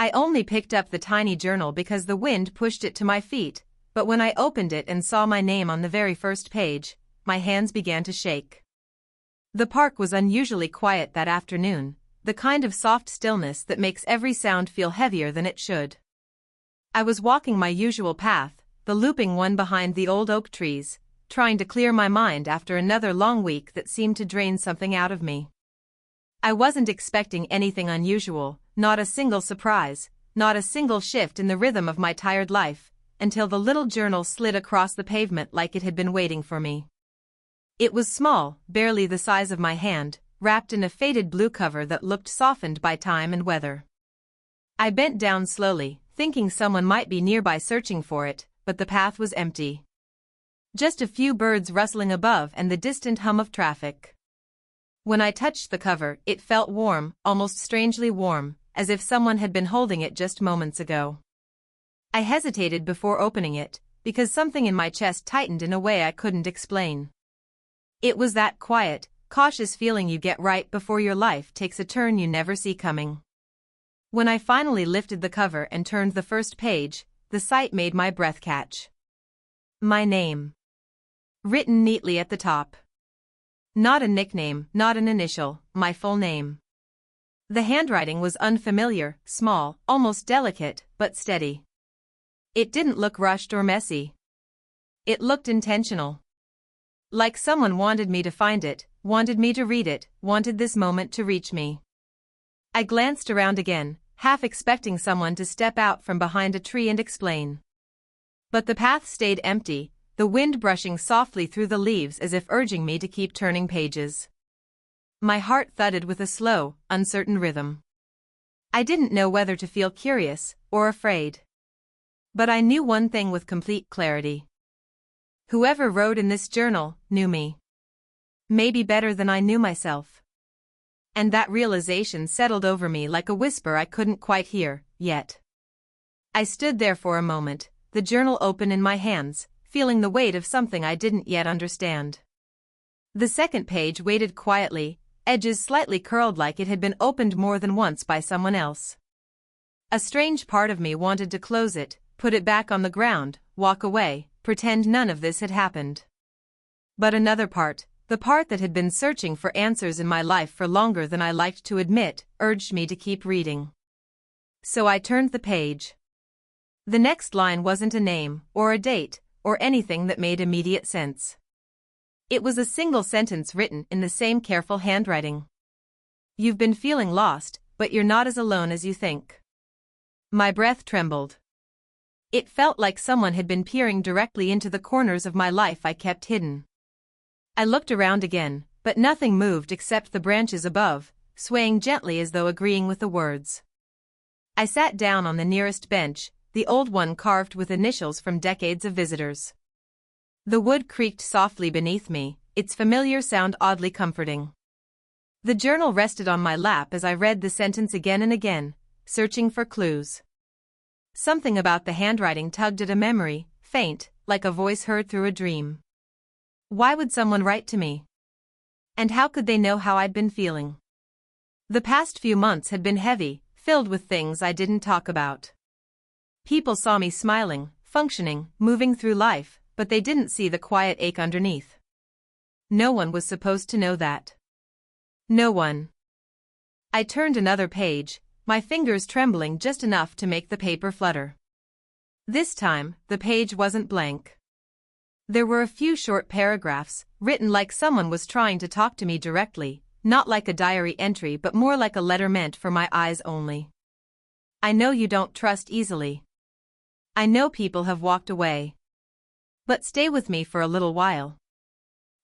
I only picked up the tiny journal because the wind pushed it to my feet, but when I opened it and saw my name on the very first page, my hands began to shake. The park was unusually quiet that afternoon, the kind of soft stillness that makes every sound feel heavier than it should. I was walking my usual path, the looping one behind the old oak trees, trying to clear my mind after another long week that seemed to drain something out of me. I wasn't expecting anything unusual, not a single surprise, not a single shift in the rhythm of my tired life, until the little journal slid across the pavement like it had been waiting for me. It was small, barely the size of my hand, wrapped in a faded blue cover that looked softened by time and weather. I bent down slowly, thinking someone might be nearby searching for it, but the path was empty. Just a few birds rustling above and the distant hum of traffic. When I touched the cover, it felt warm, almost strangely warm, as if someone had been holding it just moments ago. I hesitated before opening it, because something in my chest tightened in a way I couldn't explain. It was that quiet, cautious feeling you get right before your life takes a turn you never see coming. When I finally lifted the cover and turned the first page, the sight made my breath catch. My name. Written neatly at the top. Not a nickname, not an initial, my full name. The handwriting was unfamiliar, small, almost delicate, but steady. It didn't look rushed or messy. It looked intentional. Like someone wanted me to find it, wanted me to read it, wanted this moment to reach me. I glanced around again, half expecting someone to step out from behind a tree and explain. But the path stayed empty, the wind brushing softly through the leaves as if urging me to keep turning pages. My heart thudded with a slow, uncertain rhythm. I didn't know whether to feel curious or afraid. But I knew one thing with complete clarity. Whoever wrote in this journal knew me. Maybe better than I knew myself. And that realization settled over me like a whisper I couldn't quite hear, yet. I stood there for a moment, the journal open in my hands, feeling the weight of something I didn't yet understand. The second page waited quietly, edges slightly curled like it had been opened more than once by someone else. A strange part of me wanted to close it, put it back on the ground, walk away, pretend none of this had happened. But another part, the part that had been searching for answers in my life for longer than I liked to admit, urged me to keep reading. So I turned the page. The next line wasn't a name, or a date, or anything that made immediate sense. It was a single sentence written in the same careful handwriting. You've been feeling lost, but you're not as alone as you think. My breath trembled. It felt like someone had been peering directly into the corners of my life I kept hidden. I looked around again, but nothing moved except the branches above, swaying gently as though agreeing with the words. I sat down on the nearest bench, the old one carved with initials from decades of visitors. The wood creaked softly beneath me, its familiar sound oddly comforting. The journal rested on my lap as I read the sentence again and again, searching for clues. Something about the handwriting tugged at a memory, faint, like a voice heard through a dream. Why would someone write to me? And how could they know how I'd been feeling? The past few months had been heavy, filled with things I didn't talk about. People saw me smiling, functioning, moving through life, but they didn't see the quiet ache underneath. No one was supposed to know that. No one. I turned another page, my fingers trembling just enough to make the paper flutter. This time, the page wasn't blank. There were a few short paragraphs, written like someone was trying to talk to me directly, not like a diary entry but more like a letter meant for my eyes only. I know you don't trust easily. I know people have walked away. But stay with me for a little while.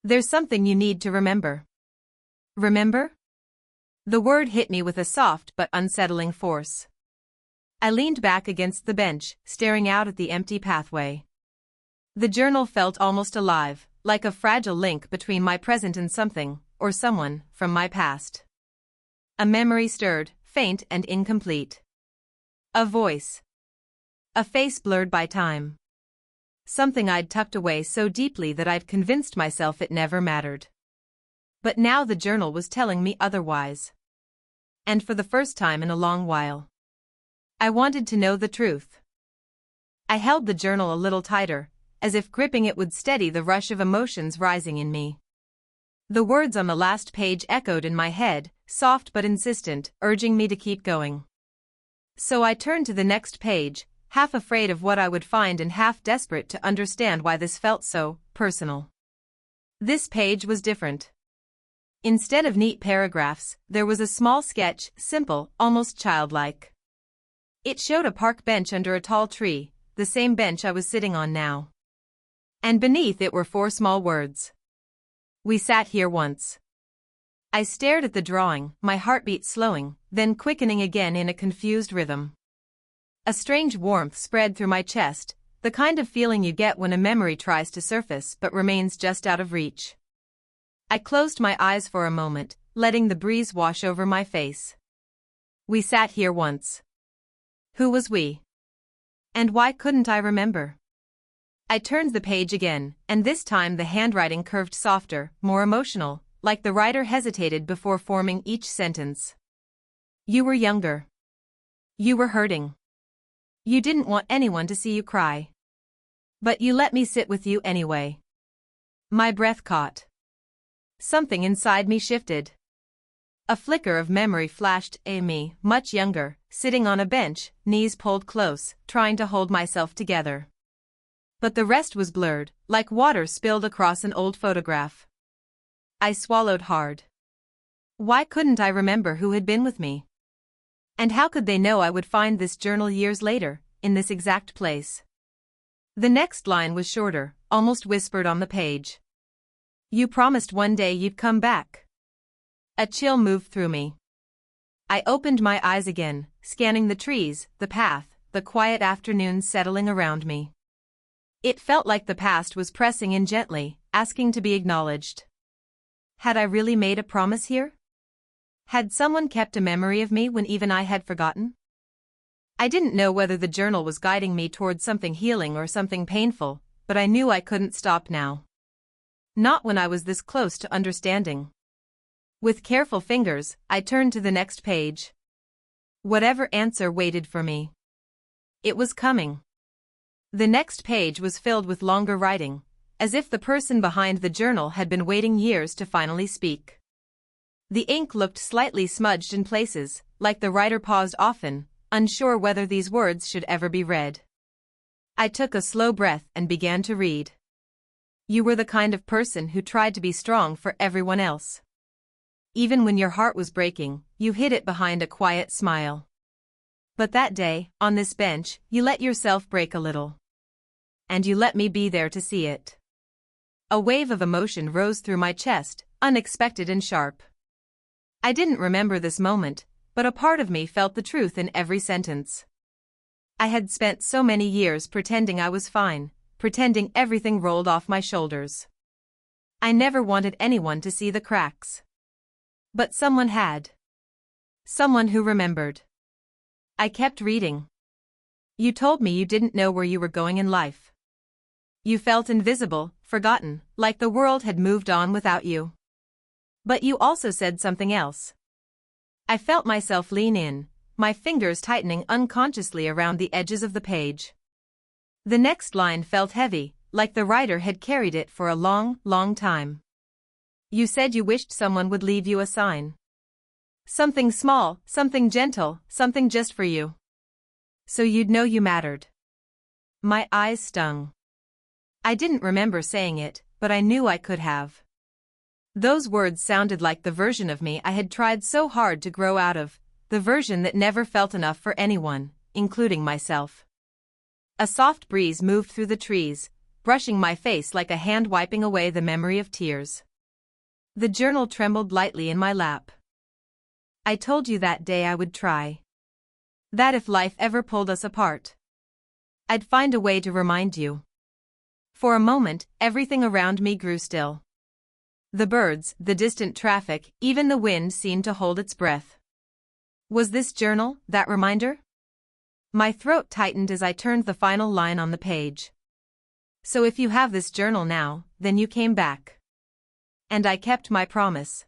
There's something you need to remember. Remember? The word hit me with a soft but unsettling force. I leaned back against the bench, staring out at the empty pathway. The journal felt almost alive, like a fragile link between my present and something, or someone, from my past. A memory stirred, faint and incomplete. A voice. A face blurred by time. Something I'd tucked away so deeply that I'd convinced myself it never mattered. But now the journal was telling me otherwise. And for the first time in a long while. I wanted to know the truth. I held the journal a little tighter, as if gripping it would steady the rush of emotions rising in me. The words on the last page echoed in my head, soft but insistent, urging me to keep going. So I turned to the next page, half afraid of what I would find and half desperate to understand why this felt so personal. This page was different. Instead of neat paragraphs, there was a small sketch, simple, almost childlike. It showed a park bench under a tall tree, the same bench I was sitting on now. And beneath it were 4 small words. We sat here once. I stared at the drawing, my heartbeat slowing, then quickening again in a confused rhythm. A strange warmth spread through my chest, the kind of feeling you get when a memory tries to surface but remains just out of reach. I closed my eyes for a moment, letting the breeze wash over my face. We sat here once. Who was we? And why couldn't I remember? I turned the page again, and this time the handwriting curved softer, more emotional, like the writer hesitated before forming each sentence. You were younger. You were hurting. You didn't want anyone to see you cry. But you let me sit with you anyway. My breath caught. Something inside me shifted. A flicker of memory flashed, me, much younger, sitting on a bench, knees pulled close, trying to hold myself together. But the rest was blurred, like water spilled across an old photograph. I swallowed hard. Why couldn't I remember who had been with me? And how could they know I would find this journal years later, in this exact place? The next line was shorter, almost whispered on the page. You promised one day you'd come back. A chill moved through me. I opened my eyes again, scanning the trees, the path, the quiet afternoons settling around me. It felt like the past was pressing in gently, asking to be acknowledged. Had I really made a promise here? Had someone kept a memory of me when even I had forgotten? I didn't know whether the journal was guiding me toward something healing or something painful, but I knew I couldn't stop now. Not when I was this close to understanding. With careful fingers, I turned to the next page. Whatever answer waited for me. It was coming. The next page was filled with longer writing, as if the person behind the journal had been waiting years to finally speak. The ink looked slightly smudged in places, like the writer paused often, unsure whether these words should ever be read. I took a slow breath and began to read. You were the kind of person who tried to be strong for everyone else. Even when your heart was breaking, you hid it behind a quiet smile. But that day, on this bench, you let yourself break a little. And you let me be there to see it. A wave of emotion rose through my chest, unexpected and sharp. I didn't remember this moment, but a part of me felt the truth in every sentence. I had spent so many years pretending I was fine, pretending everything rolled off my shoulders. I never wanted anyone to see the cracks. But someone had. Someone who remembered. I kept reading. You told me you didn't know where you were going in life. You felt invisible, forgotten, like the world had moved on without you. But you also said something else. I felt myself lean in, my fingers tightening unconsciously around the edges of the page. The next line felt heavy, like the writer had carried it for a long, long time. You said you wished someone would leave you a sign. Something small, something gentle, something just for you. So you'd know you mattered. My eyes stung. I didn't remember saying it, but I knew I could have. Those words sounded like the version of me I had tried so hard to grow out of, the version that never felt enough for anyone, including myself. A soft breeze moved through the trees, brushing my face like a hand wiping away the memory of tears. The journal trembled lightly in my lap. I told you that day I would try. That if life ever pulled us apart, I'd find a way to remind you. For a moment, everything around me grew still. The birds, the distant traffic, even the wind seemed to hold its breath. Was this journal that reminder? My throat tightened as I turned the final line on the page. So if you have this journal now, then you came back. And I kept my promise.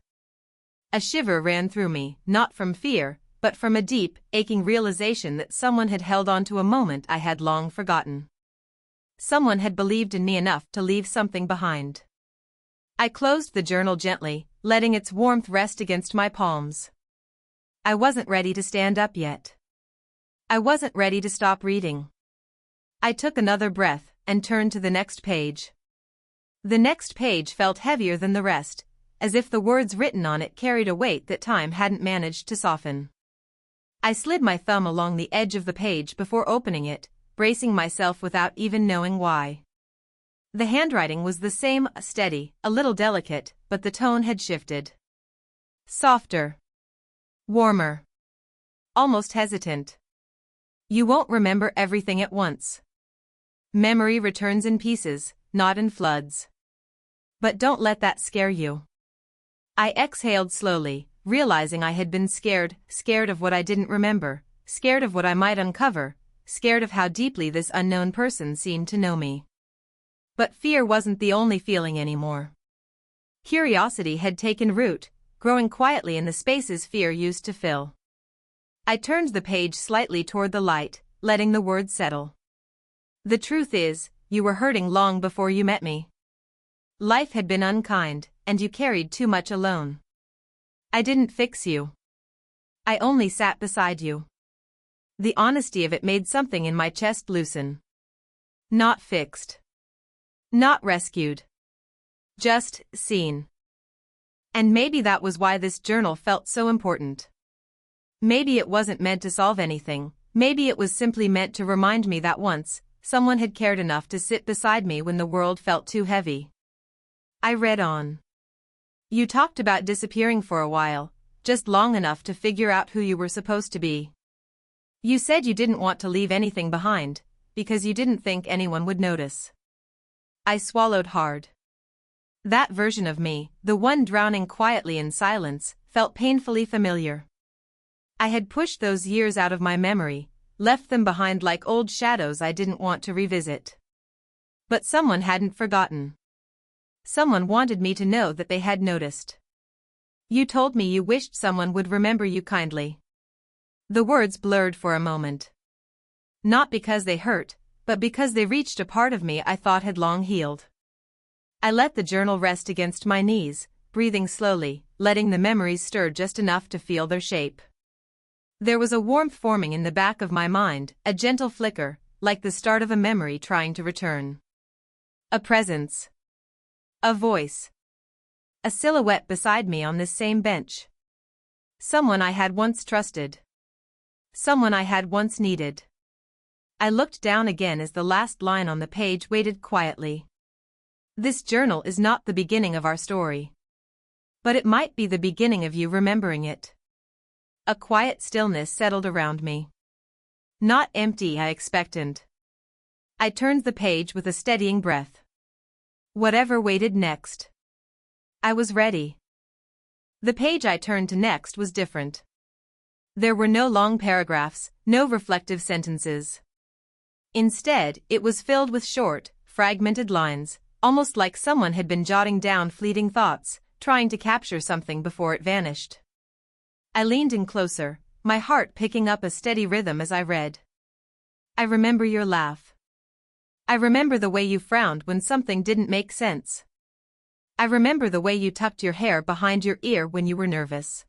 A shiver ran through me, not from fear, but from a deep, aching realization that someone had held on to a moment I had long forgotten. Someone had believed in me enough to leave something behind. I closed the journal gently, letting its warmth rest against my palms. I wasn't ready to stand up yet. I wasn't ready to stop reading. I took another breath and turned to the next page. The next page felt heavier than the rest, as if the words written on it carried a weight that time hadn't managed to soften. I slid my thumb along the edge of the page before opening it, bracing myself without even knowing why. The handwriting was the same, steady, a little delicate, but the tone had shifted. Softer. Warmer. Almost hesitant. You won't remember everything at once. Memory returns in pieces, not in floods. But don't let that scare you. I exhaled slowly, realizing I had been scared of what I didn't remember, scared of what I might uncover, scared of how deeply this unknown person seemed to know me. But fear wasn't the only feeling anymore. Curiosity had taken root, growing quietly in the spaces fear used to fill. I turned the page slightly toward the light, letting the words settle. The truth is, you were hurting long before you met me. Life had been unkind, and you carried too much alone. I didn't fix you. I only sat beside you. The honesty of it made something in my chest loosen. Not fixed. Not rescued. Just seen. And maybe that was why this journal felt so important. Maybe it wasn't meant to solve anything, maybe it was simply meant to remind me that once, someone had cared enough to sit beside me when the world felt too heavy. I read on. You talked about disappearing for a while, just long enough to figure out who you were supposed to be. You said you didn't want to leave anything behind, because you didn't think anyone would notice. I swallowed hard. That version of me, the one drowning quietly in silence, felt painfully familiar. I had pushed those years out of my memory, left them behind like old shadows I didn't want to revisit. But someone hadn't forgotten. Someone wanted me to know that they had noticed. You told me you wished someone would remember you kindly. The words blurred for a moment. Not because they hurt, but because they reached a part of me I thought had long healed. I let the journal rest against my knees, breathing slowly, letting the memories stir just enough to feel their shape. There was a warmth forming in the back of my mind, a gentle flicker, like the start of a memory trying to return. A presence. A voice. A silhouette beside me on this same bench. Someone I had once trusted. Someone I had once needed. I looked down again as the last line on the page waited quietly. This journal is not the beginning of our story. But it might be the beginning of you remembering it. A quiet stillness settled around me. Not empty, expectant. I turned the page with a steadying breath. Whatever waited next. I was ready. The page I turned to next was different. There were no long paragraphs, no reflective sentences. Instead, it was filled with short, fragmented lines, almost like someone had been jotting down fleeting thoughts, trying to capture something before it vanished. I leaned in closer, my heart picking up a steady rhythm as I read. I remember your laugh. I remember the way you frowned when something didn't make sense. I remember the way you tucked your hair behind your ear when you were nervous.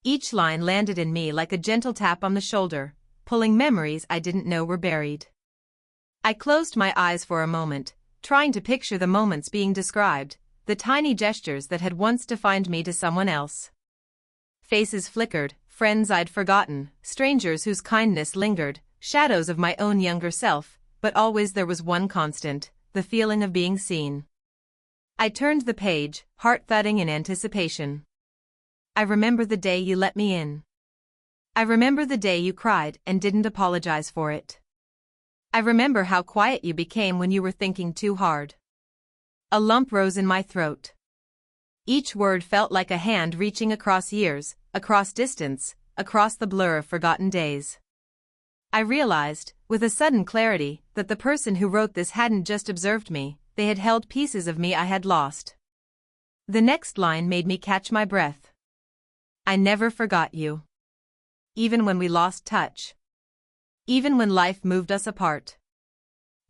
Each line landed in me like a gentle tap on the shoulder, pulling memories I didn't know were buried. I closed my eyes for a moment, trying to picture the moments being described, the tiny gestures that had once defined me to someone else. Faces flickered, friends I'd forgotten, strangers whose kindness lingered, shadows of my own younger self, but always there was one constant, the feeling of being seen. I turned the page, heart thudding in anticipation. I remember the day you let me in. I remember the day you cried and didn't apologize for it. I remember how quiet you became when you were thinking too hard. A lump rose in my throat. Each word felt like a hand reaching across years, across distance, across the blur of forgotten days. I realized, with a sudden clarity, that the person who wrote this hadn't just observed me, they had held pieces of me I had lost. The next line made me catch my breath. I never forgot you. even when we lost touch. Even when life moved us apart.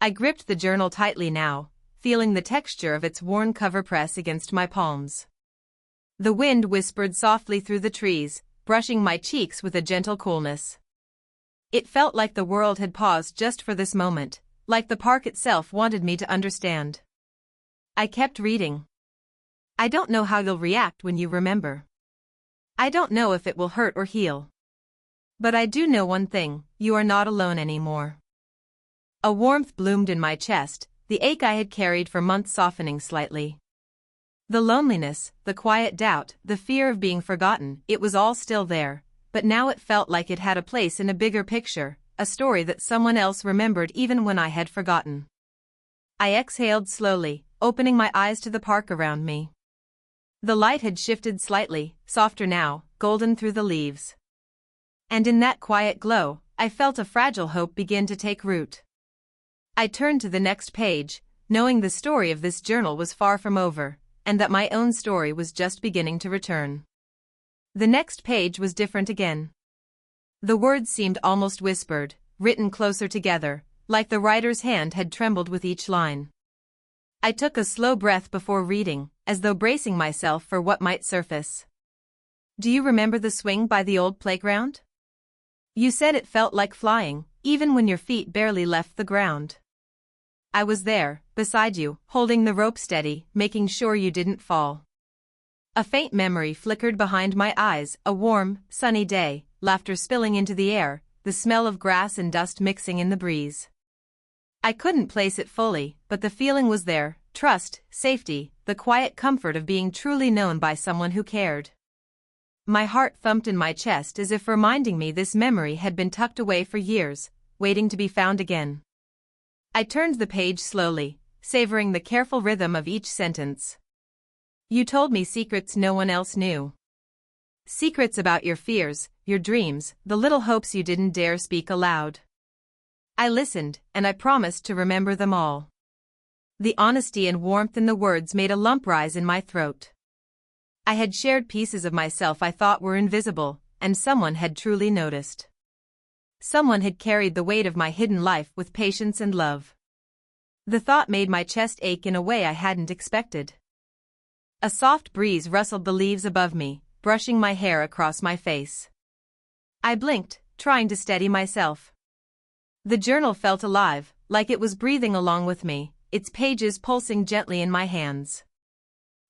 I gripped the journal tightly now, feeling the texture of its worn cover press against my palms. The wind whispered softly through the trees, brushing my cheeks with a gentle coolness. It felt like the world had paused just for this moment, like the park itself wanted me to understand. I kept reading. I don't know how you'll react when you remember. I don't know if it will hurt or heal. But I do know one thing, you are not alone anymore. A warmth bloomed in my chest, the ache I had carried for months softening slightly. The loneliness, the quiet doubt, the fear of being forgotten, it was all still there, but now it felt like it had a place in a bigger picture, a story that someone else remembered even when I had forgotten. I exhaled slowly, opening my eyes to the park around me. The light had shifted slightly, softer now, golden through the leaves. And in that quiet glow, I felt a fragile hope begin to take root. I turned to the next page, knowing the story of this journal was far from over, and that my own story was just beginning to return. The next page was different again. The words seemed almost whispered, written closer together, like the writer's hand had trembled with each line. I took a slow breath before reading, as though bracing myself for what might surface. Do you remember the swing by the old playground? You said it felt like flying, even when your feet barely left the ground. I was there, beside you, holding the rope steady, making sure you didn't fall. A faint memory flickered behind my eyes, a warm, sunny day, laughter spilling into the air, the smell of grass and dust mixing in the breeze. I couldn't place it fully, but the feeling was there, trust, safety, the quiet comfort of being truly known by someone who cared. My heart thumped in my chest as if reminding me this memory had been tucked away for years, waiting to be found again. I turned the page slowly, savoring the careful rhythm of each sentence. You told me secrets no one else knew. Secrets about your fears, your dreams, the little hopes you didn't dare speak aloud. I listened, and I promised to remember them all. The honesty and warmth in the words made a lump rise in my throat. I had shared pieces of myself I thought were invisible, and someone had truly noticed. Someone had carried the weight of my hidden life with patience and love. The thought made my chest ache in a way I hadn't expected. A soft breeze rustled the leaves above me, brushing my hair across my face. I blinked, trying to steady myself. The journal felt alive, like it was breathing along with me, its pages pulsing gently in my hands.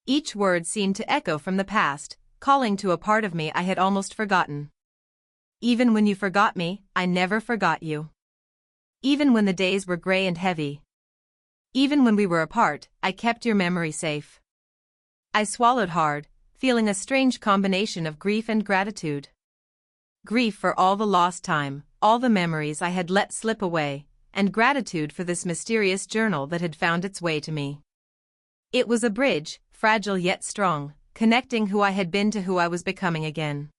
Each word seemed to echo from the past, calling to a part of me I had almost forgotten. Even when you forgot me, I never forgot you. Even when the days were gray and heavy. Even when we were apart, I kept your memory safe. I swallowed hard, feeling a strange combination of grief and gratitude. Grief for all the lost time, all the memories I had let slip away, and gratitude for this mysterious journal that had found its way to me. It was a bridge, fragile yet strong, connecting who I had been to who I was becoming again.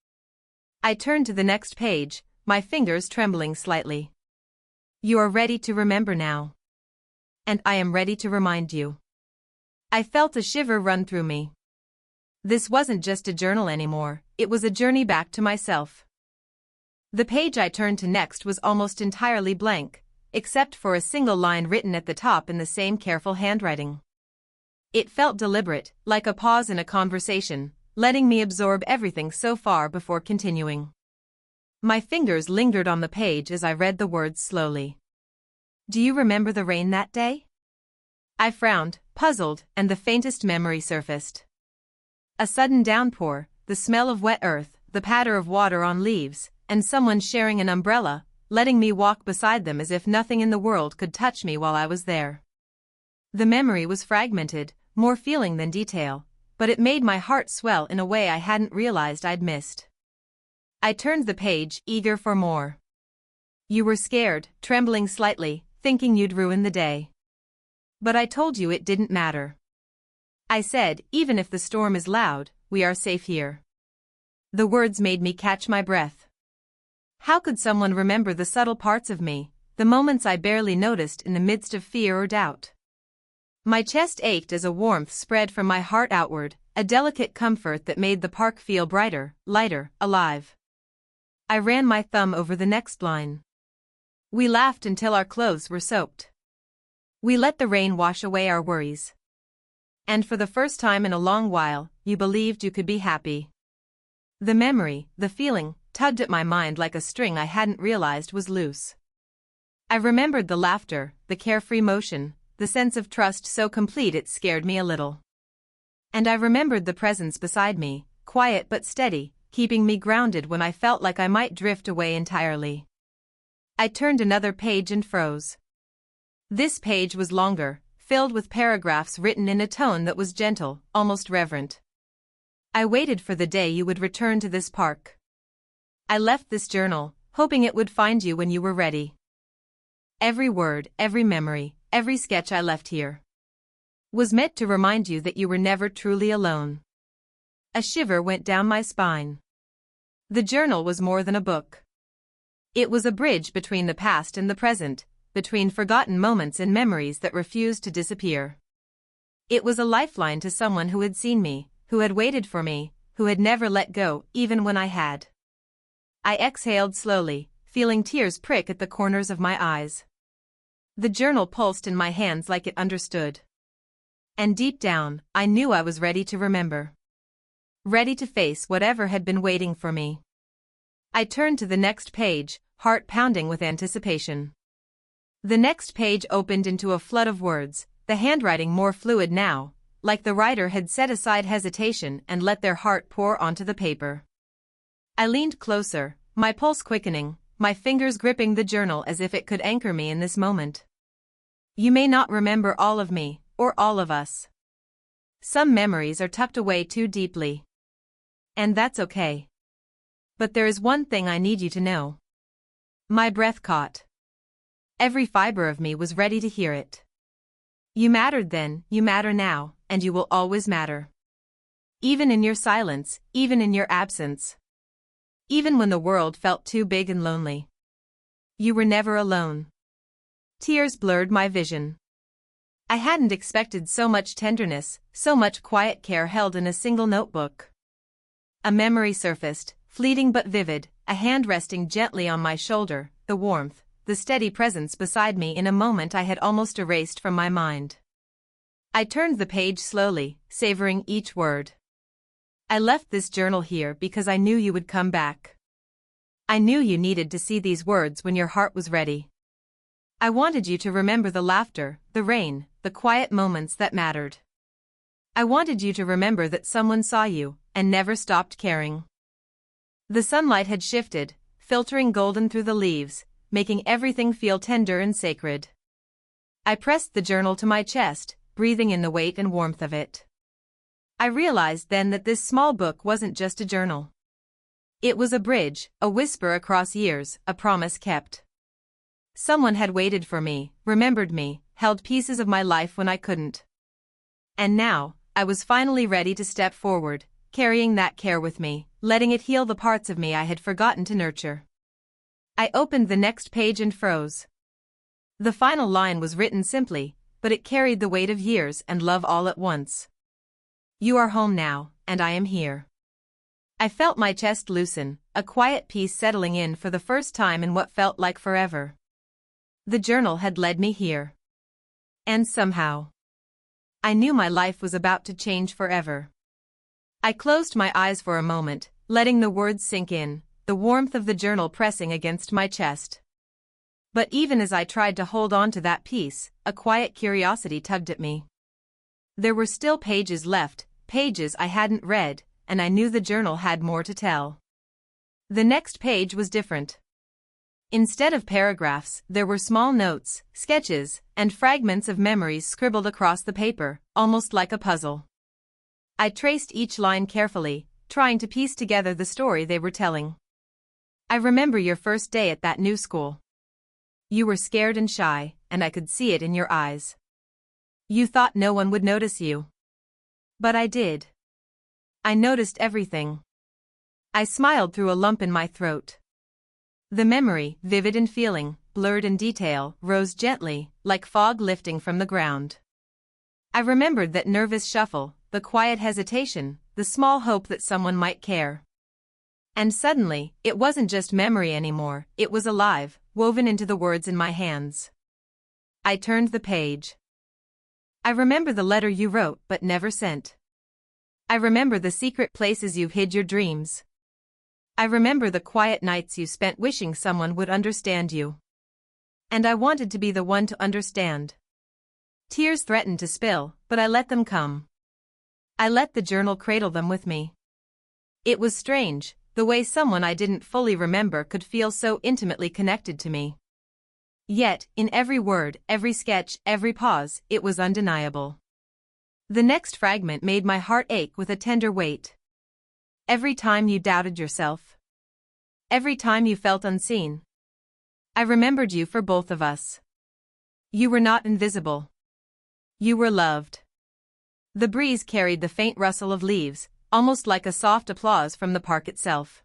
I turned to the next page, my fingers trembling slightly. You are ready to remember now. And I am ready to remind you. I felt a shiver run through me. This wasn't just a journal anymore, it was a journey back to myself. The page I turned to next was almost entirely blank, except for a single line written at the top in the same careful handwriting. It felt deliberate, like a pause in a conversation, letting me absorb everything so far before continuing. My fingers lingered on the page as I read the words slowly. Do you remember the rain that day? I frowned, puzzled, and the faintest memory surfaced. A sudden downpour, the smell of wet earth, the patter of water on leaves, and someone sharing an umbrella, letting me walk beside them as if nothing in the world could touch me while I was there. The memory was fragmented, more feeling than detail, but it made my heart swell in a way I hadn't realized I'd missed. I turned the page, eager for more. You were scared, trembling slightly, thinking you'd ruin the day. But I told you it didn't matter. I said, even if the storm is loud, we are safe here. The words made me catch my breath. How could someone remember the subtle parts of me, the moments I barely noticed in the midst of fear or doubt? My chest ached as a warmth spread from my heart outward, a delicate comfort that made the park feel brighter, lighter, alive. I ran my thumb over the next line. We laughed until our clothes were soaked. We let the rain wash away our worries. And for the first time in a long while, you believed you could be happy. The memory, the feeling, tugged at my mind like a string I hadn't realized was loose. I remembered the laughter, the carefree motion, the sense of trust so complete it scared me a little. And I remembered the presence beside me, quiet but steady, keeping me grounded when I felt like I might drift away entirely. I turned another page and froze. This page was longer, filled with paragraphs written in a tone that was gentle, almost reverent. I waited for the day you would return to this park. I left this journal, hoping it would find you when you were ready. Every word, every memory, every sketch I left here was meant to remind you that you were never truly alone. A shiver went down my spine. The journal was more than a book. It was a bridge between the past and the present, between forgotten moments and memories that refused to disappear. It was a lifeline to someone who had seen me, who had waited for me, who had never let go, even when I had. I exhaled slowly, feeling tears prick at the corners of my eyes. The journal pulsed in my hands like it understood. And deep down, I knew I was ready to remember. Ready to face whatever had been waiting for me. I turned to the next page, heart pounding with anticipation. The next page opened into a flood of words, the handwriting more fluid now, like the writer had set aside hesitation and let their heart pour onto the paper. I leaned closer, my pulse quickening, my fingers gripping the journal as if it could anchor me in this moment. You may not remember all of me, or all of us. Some memories are tucked away too deeply. And that's okay. But there is one thing I need you to know. My breath caught. Every fiber of me was ready to hear it. You mattered then, you matter now, and you will always matter. Even in your silence, even in your absence. Even when the world felt too big and lonely. You were never alone. Tears blurred my vision. I hadn't expected so much tenderness, so much quiet care held in a single notebook. A memory surfaced, fleeting but vivid, a hand resting gently on my shoulder, the warmth, the steady presence beside me in a moment I had almost erased from my mind. I turned the page slowly, savoring each word. I left this journal here because I knew you would come back. I knew you needed to see these words when your heart was ready. I wanted you to remember the laughter, the rain, the quiet moments that mattered. I wanted you to remember that someone saw you, and never stopped caring. The sunlight had shifted, filtering golden through the leaves, making everything feel tender and sacred. I pressed the journal to my chest, breathing in the weight and warmth of it. I realized then that this small book wasn't just a journal. It was a bridge, a whisper across years, a promise kept. Someone had waited for me, remembered me, held pieces of my life when I couldn't. And now, I was finally ready to step forward, carrying that care with me, letting it heal the parts of me I had forgotten to nurture. I opened the next page and froze. The final line was written simply, but it carried the weight of years and love all at once. You are home now, and I am here. I felt my chest loosen, a quiet peace settling in for the first time in what felt like forever. The journal had led me here. And somehow, I knew my life was about to change forever. I closed my eyes for a moment, letting the words sink in, the warmth of the journal pressing against my chest. But even as I tried to hold on to that peace, a quiet curiosity tugged at me. There were still pages left, pages I hadn't read, and I knew the journal had more to tell. The next page was different. Instead of paragraphs, there were small notes, sketches, and fragments of memories scribbled across the paper, almost like a puzzle. I traced each line carefully, trying to piece together the story they were telling. I remember your first day at that new school. You were scared and shy, and I could see it in your eyes. You thought no one would notice you. But I did. I noticed everything. I smiled through a lump in my throat. The memory, vivid in feeling, blurred in detail, rose gently, like fog lifting from the ground. I remembered that nervous shuffle, the quiet hesitation, the small hope that someone might care. And suddenly, it wasn't just memory anymore, it was alive, woven into the words in my hands. I turned the page. I remember the letter you wrote but never sent. I remember the secret places you've hid your dreams. I remember the quiet nights you spent wishing someone would understand you. And I wanted to be the one to understand. Tears threatened to spill, but I let them come. I let the journal cradle them with me. It was strange, the way someone I didn't fully remember could feel so intimately connected to me. Yet, in every word, every sketch, every pause, it was undeniable. The next fragment made my heart ache with a tender weight. Every time you doubted yourself. Every time you felt unseen. I remembered you for both of us. You were not invisible. You were loved. The breeze carried the faint rustle of leaves, almost like a soft applause from the park itself.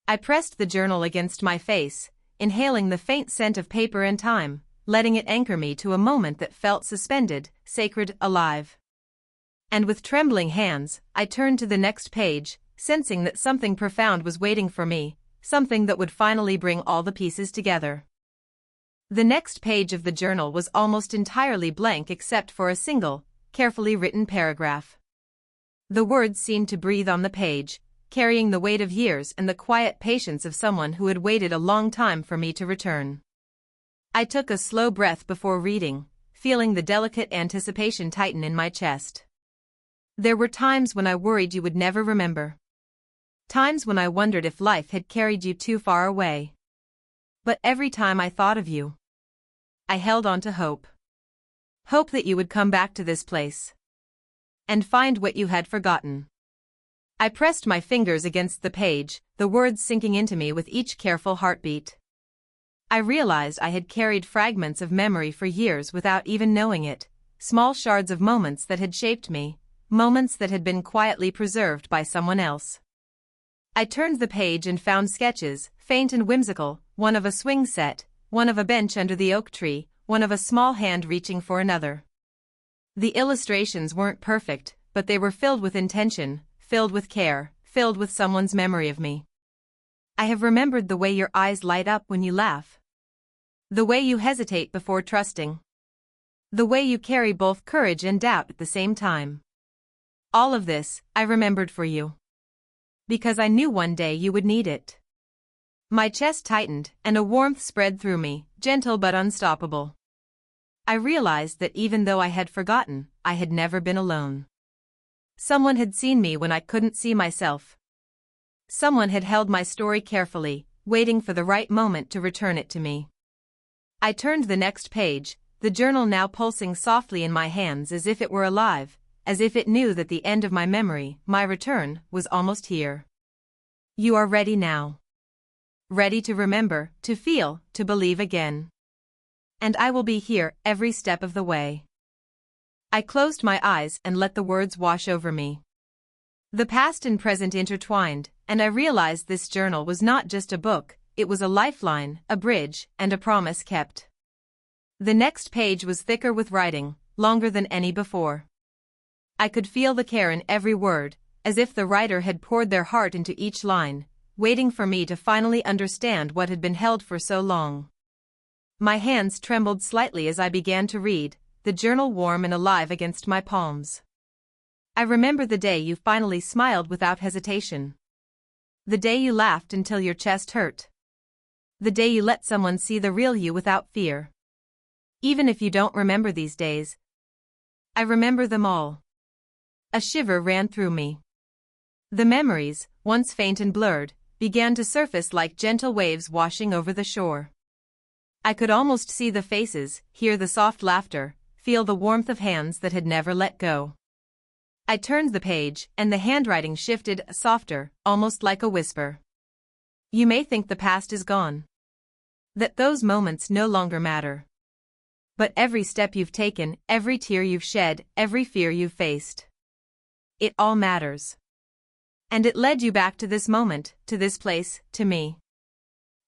I pressed the journal against my face, inhaling the faint scent of paper and time, letting it anchor me to a moment that felt suspended, sacred, alive. And with trembling hands, I turned to the next page, sensing that something profound was waiting for me, something that would finally bring all the pieces together. The next page of the journal was almost entirely blank except for a single, carefully written paragraph. The words seemed to breathe on the page, carrying the weight of years and the quiet patience of someone who had waited a long time for me to return. I took a slow breath before reading, feeling the delicate anticipation tighten in my chest. There were times when I worried you would never remember. Times when I wondered if life had carried you too far away. But every time I thought of you, I held on to hope. Hope that you would come back to this place and find what you had forgotten. I pressed my fingers against the page, the words sinking into me with each careful heartbeat. I realized I had carried fragments of memory for years without even knowing it, small shards of moments that had shaped me, moments that had been quietly preserved by someone else. I turned the page and found sketches, faint and whimsical, one of a swing set, one of a bench under the oak tree, one of a small hand reaching for another. The illustrations weren't perfect, but they were filled with intention, filled with care, filled with someone's memory of me. I have remembered the way your eyes light up when you laugh. The way you hesitate before trusting. The way you carry both courage and doubt at the same time. All of this, I remembered for you. Because I knew one day you would need it. My chest tightened, and a warmth spread through me, gentle but unstoppable. I realized that even though I had forgotten, I had never been alone. Someone had seen me when I couldn't see myself. Someone had held my story carefully, waiting for the right moment to return it to me. I turned the next page, the journal now pulsing softly in my hands as if it were alive, as if it knew that the end of my memory, my return, was almost here. You are ready now. Ready to remember, to feel, to believe again. And I will be here every step of the way. I closed my eyes and let the words wash over me. The past and present intertwined, and I realized this journal was not just a book, it was a lifeline, a bridge, and a promise kept. The next page was thicker with writing, longer than any before. I could feel the care in every word, as if the writer had poured their heart into each line, waiting for me to finally understand what had been held for so long. My hands trembled slightly as I began to read, the journal warm and alive against my palms. I remember the day you finally smiled without hesitation. The day you laughed until your chest hurt. The day you let someone see the real you without fear. Even if you don't remember these days, I remember them all. A shiver ran through me. The memories, once faint and blurred, began to surface like gentle waves washing over the shore. I could almost see the faces, hear the soft laughter, feel the warmth of hands that had never let go. I turned the page, and the handwriting shifted, softer, almost like a whisper. You may think the past is gone. That those moments no longer matter. But every step you've taken, every tear you've shed, every fear you've faced. It all matters. And it led you back to this moment, to this place, to me.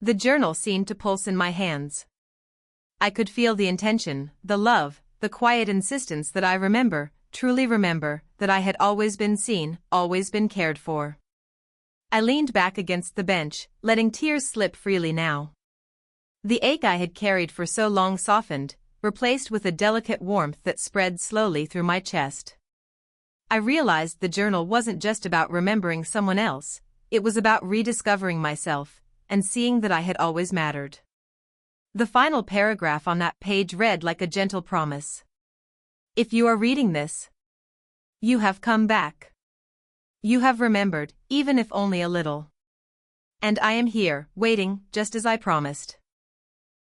The journal seemed to pulse in my hands. I could feel the intention, the love, the quiet insistence that I remember, truly remember, that I had always been seen, always been cared for. I leaned back against the bench, letting tears slip freely now. The ache I had carried for so long softened, replaced with a delicate warmth that spread slowly through my chest. I realized the journal wasn't just about remembering someone else, it was about rediscovering myself, and seeing that I had always mattered. The final paragraph on that page read like a gentle promise. If you are reading this, you have come back. You have remembered, even if only a little. And I am here, waiting, just as I promised.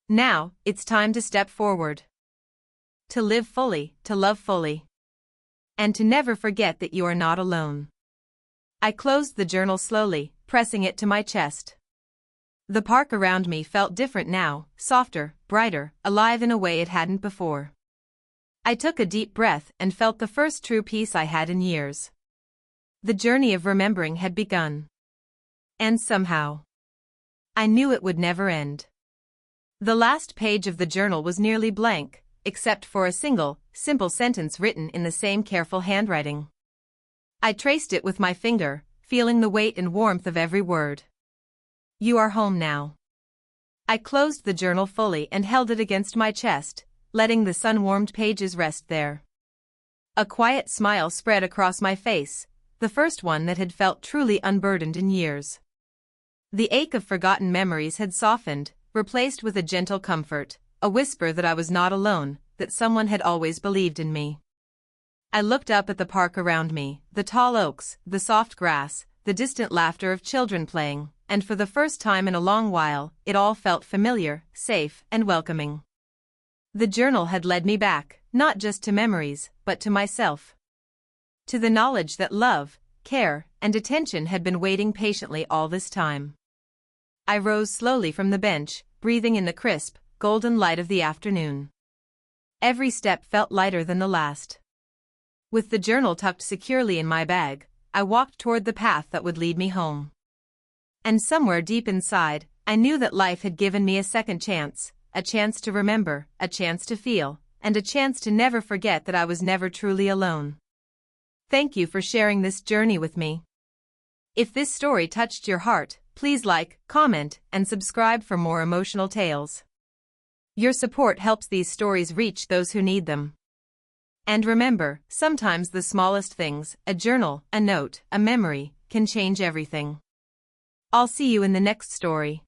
Now, it's time to step forward. To live fully, to love fully. And to never forget that you are not alone. I closed the journal slowly, pressing it to my chest. The park around me felt different now, softer, brighter, alive in a way it hadn't before. I took a deep breath and felt the first true peace I had in years. The journey of remembering had begun. And somehow, I knew it would never end. The last page of the journal was nearly blank, except for a single, simple sentence written in the same careful handwriting. I traced it with my finger, feeling the weight and warmth of every word. You are home now. I closed the journal fully and held it against my chest, letting the sun-warmed pages rest there. A quiet smile spread across my face, the first one that had felt truly unburdened in years. The ache of forgotten memories had softened, replaced with a gentle comfort, a whisper that I was not alone, that someone had always believed in me. I looked up at the park around me, the tall oaks, the soft grass, the distant laughter of children playing, and for the first time in a long while, it all felt familiar, safe, and welcoming. The journal had led me back, not just to memories, but to myself. To the knowledge that love, care, and attention had been waiting patiently all this time. I rose slowly from the bench, breathing in the crisp, golden light of the afternoon. Every step felt lighter than the last. With the journal tucked securely in my bag, I walked toward the path that would lead me home. And somewhere deep inside, I knew that life had given me a second chance, a chance to remember, a chance to feel, and a chance to never forget that I was never truly alone. Thank you for sharing this journey with me. If this story touched your heart, please like, comment, and subscribe for more emotional tales. Your support helps these stories reach those who need them. And remember, sometimes the smallest things, a journal, a note, a memory, can change everything. I'll see you in the next story.